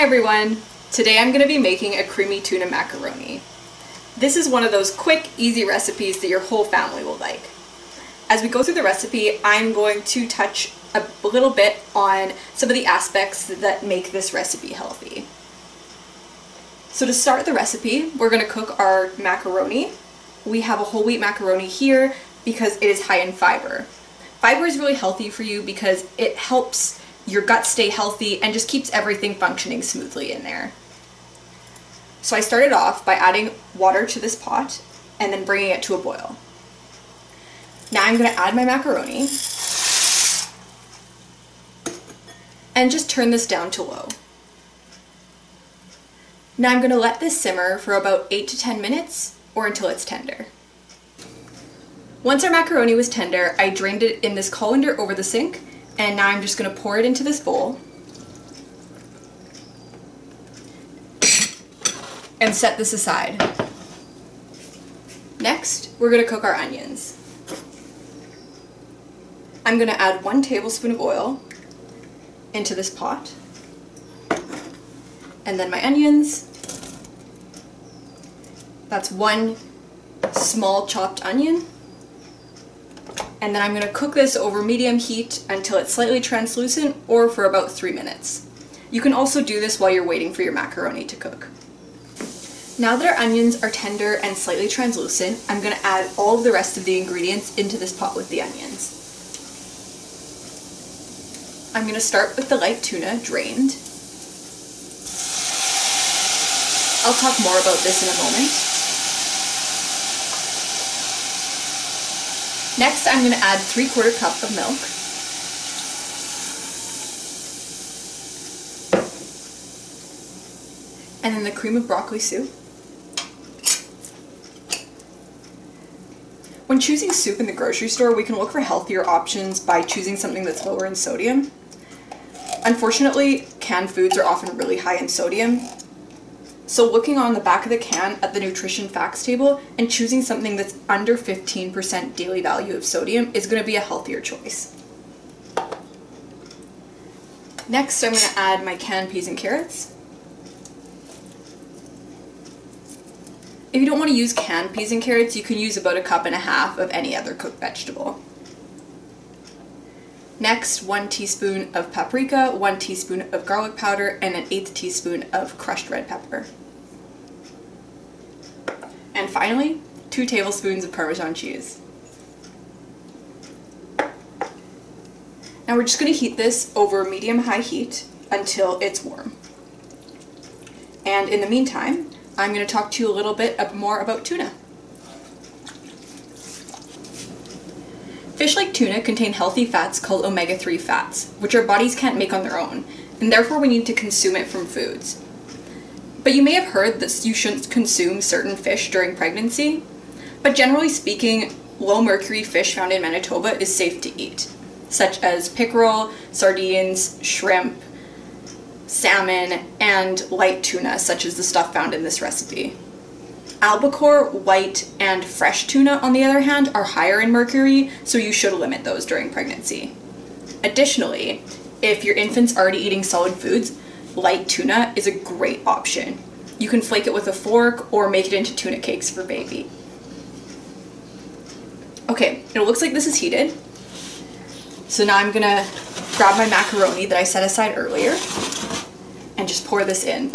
Hi everyone! Today I'm going to be making a creamy tuna macaroni. This is one of those quick, easy recipes that your whole family will like. As we go through the recipe, I'm going to touch a little bit on some of the aspects that make this recipe healthy. So to start the recipe, we're going to cook our macaroni. We have a whole wheat macaroni here because it is high in fiber. Fiber is really healthy for you because it helps your gut stay healthy and just keeps everything functioning smoothly in there. So I started off by adding water to this pot and then bringing it to a boil. Now I'm going to add my macaroni and just turn this down to low. Now I'm going to let this simmer for about 8 to 10 minutes or until it's tender. Once our macaroni was tender, I drained it in this colander over the sink, and now I'm just going to pour it into this bowl and set this aside. Next, we're going to cook our onions. I'm going to add 1 tablespoon of oil into this pot, and then my onions. That's 1 small chopped onion. And then I'm going to cook this over medium heat until it's slightly translucent or for about 3 minutes. You can also do this while you're waiting for your macaroni to cook. Now that our onions are tender and slightly translucent, I'm going to add all of the rest of the ingredients into this pot with the onions. I'm going to start with the light tuna, drained. I'll talk more about this in a moment. Next, I'm going to add 3/4 cup of milk. And then the cream of broccoli soup. When choosing soup in the grocery store, we can look for healthier options by choosing something that's lower in sodium. Unfortunately, canned foods are often really high in sodium. So looking on the back of the can at the nutrition facts table and choosing something that's under 15% daily value of sodium is going to be a healthier choice. Next, I'm going to add my canned peas and carrots. If you don't want to use canned peas and carrots, you can use about 1.5 cups of any other cooked vegetable. Next, 1 teaspoon of paprika, 1 teaspoon of garlic powder, and 1/8 teaspoon of crushed red pepper. And finally, 2 tablespoons of Parmesan cheese. Now we're just going to heat this over medium-high heat until it's warm. And in the meantime, I'm going to talk to you a little bit more about tuna. Fish like tuna contain healthy fats called omega-3 fats, which our bodies can't make on their own, and therefore we need to consume it from foods. But you may have heard that you shouldn't consume certain fish during pregnancy, but generally speaking, low-mercury fish found in Manitoba is safe to eat, such as pickerel, sardines, shrimp, salmon, and light tuna, such as the stuff found in this recipe. Albacore, white, and fresh tuna, on the other hand, are higher in mercury, so you should limit those during pregnancy. Additionally, if your infant's already eating solid foods, light tuna is a great option. You can flake it with a fork or make it into tuna cakes for baby. Okay, it looks like this is heated. So now I'm gonna grab my macaroni that I set aside earlier and just pour this in.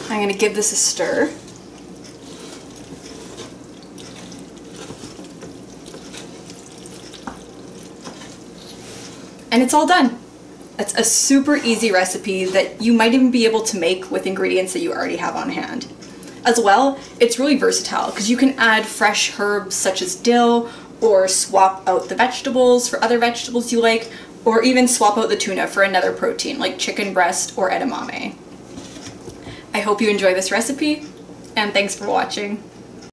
I'm going to give this a stir. And it's all done. It's a super easy recipe that you might even be able to make with ingredients that you already have on hand. As well, it's really versatile because you can add fresh herbs such as dill, or swap out the vegetables for other vegetables you like, or even swap out the tuna for another protein like chicken breast or edamame. I hope you enjoy this recipe, and thanks for watching.